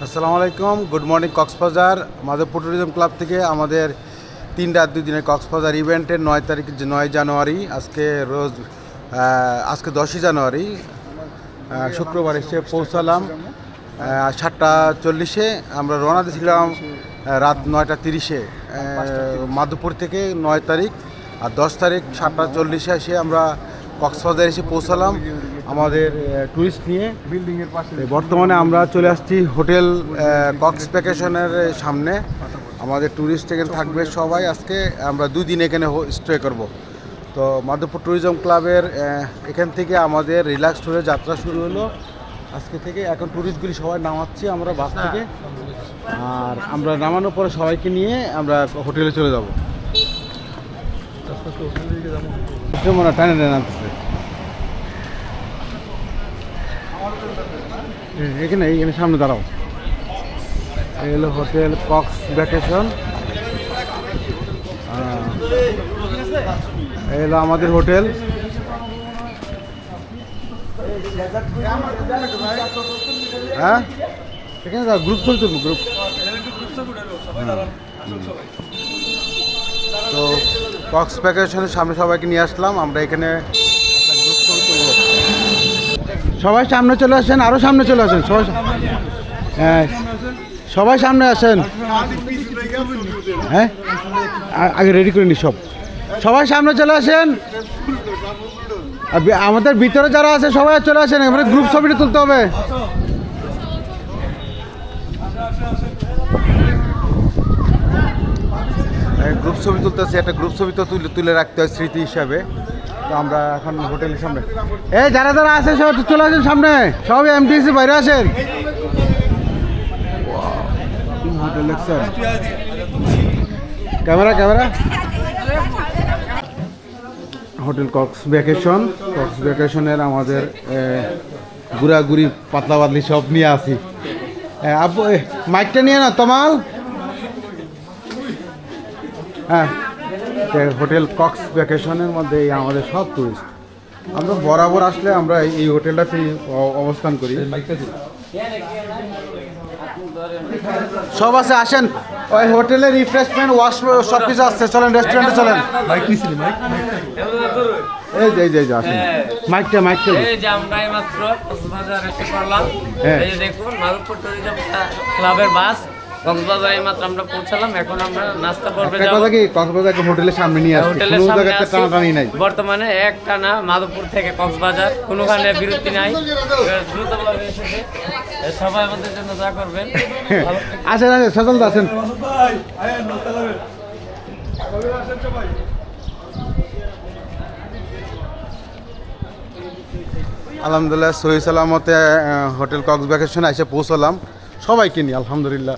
আসসালামু আলাইকুম, good morning. Cox's Bazar Madhabpur tourism club থেকে আমাদের 3 রাত 2 দিনের কক্সবাজার ইভেন্টের 9 জানুয়ারি, আজকে 10ই জানুয়ারি শুক্রবার এসে পৌঁছালাম 7:40-এ। আমরা রওনা দিয়েছিলাম রাত 9:30-এ মাধবপুর থেকে। 9 তারিখ আর 10 তারিখ 7:40-এ এসে আমরা কক্সবাজার এসে পৌঁছালাম আমাদের ট্যুরিস্ট নিয়ে। বিল্ডিংয়ের পাশে বর্তমানে আমরা চলে আসছি হোটেল কক্স ভ্যাকেশনের সামনে। আমাদের ট্যুরিস্ট এখানে থাকবে সবাই। আজকে আমরা 2 দিন এখানে স্টে করব। তো মাধবপুর ট্যুরিজম ক্লাবের এখান থেকে আমাদের রিল্যাক্স ট্যুরের যাত্রা শুরু হলো আজকে থেকে। এখন ট্যুরিস্টগুলি সবাই নামাচ্ছি আমরা বাস থেকে, আর আমরা নামানোর পরে সবাইকে নিয়ে আমরা হোটেলে চলে যাব। মনে টানে নামতেছে এইখানে সামনে দাঁড়াও। এই হলো হোটেল কক্স ভ্যাকেশন। এই হলো আমাদের হোটেল। হ্যাঁ, এখানে গ্রুপ চলছে, গ্রুপ। তো কক্স ভ্যাকেশনের সামনে সবাইকে নিয়ে আসলাম আমরা। এখানে সবাই সামনে চলে আসেন, আরও সামনে চলে আসেন সবাই। হ্যাঁ, সবাই সামনে আসেন। হ্যাঁ, আগে রেডি করে নি সবাই সামনে চলে আসেন। আমাদের ভিতরে যারা আছে সবাই চলে আসেন, এবারে গ্রুপ ছবিটা তুলতে হবে। গ্রুপ ছবি তুলতেছে, একটা গ্রুপ ছবি তো তুলে রাখতে হয় স্মৃতি হিসাবে। তো আমরা এখন হোটেলের সামনে, এই যারা যারা আছে সবাই চলে আসেন সামনে, সবাই এমটিসি বাইরে আসেন। হোটেল দেখছেন, ক্যামেরা। হোটেল কক্স ভ্যাকেশনের আমাদের ঘুরাঘুরি পাতলা পাতলি সব নিয়ে আসি। আব্বু মাইকটা নিয়ে না তমাল। হ্যাঁ, হোটেল কক্স ভ্যাকেশনের মধ্যে আমাদের সব টুরিস্ট। আমরা বরাবর আসলে আমরা এই হোটেলটাতেই অবস্থান করি। সব আছে, আসেন। ওই হোটেলে রিফ্রেশমেন্ট ওয়াশ সব কিছু আসছে, চলেন রেস্টুরেন্টে চলেন। এই যে আসেন, মাইকটা এই যে আমরা এইমাত্র কক্সবাজার এসে পড়লাম। এই যে দেখুন মাধবপুর ট্যুরিজম ক্লাবের বাস কক্সবাজার এইমাত্র আমরা পৌঁছালাম। এখন আমরা নাস্তা করতে যাব। কথা কি কক্সবাজারকে হোটেলের সামনে নিয়ে আসছি, কোনো জায়গাতে টানাটানি নাই। বর্তমানে একটানা মাধবপুর থেকে কক্সবাজার, কোনোখানে বিরতি নাই। দ্রুতভাবে এসেছে, সবাই আমাদের জন্য যা করবেন। আসেন সচল আসেন। আলহামদুলিল্লাহ সহি সালামতে হোটেল কক্স ভ্যাকেশনে এসে পৌঁছলাম সবাইকে নিয়ে, আলহামদুলিল্লাহ।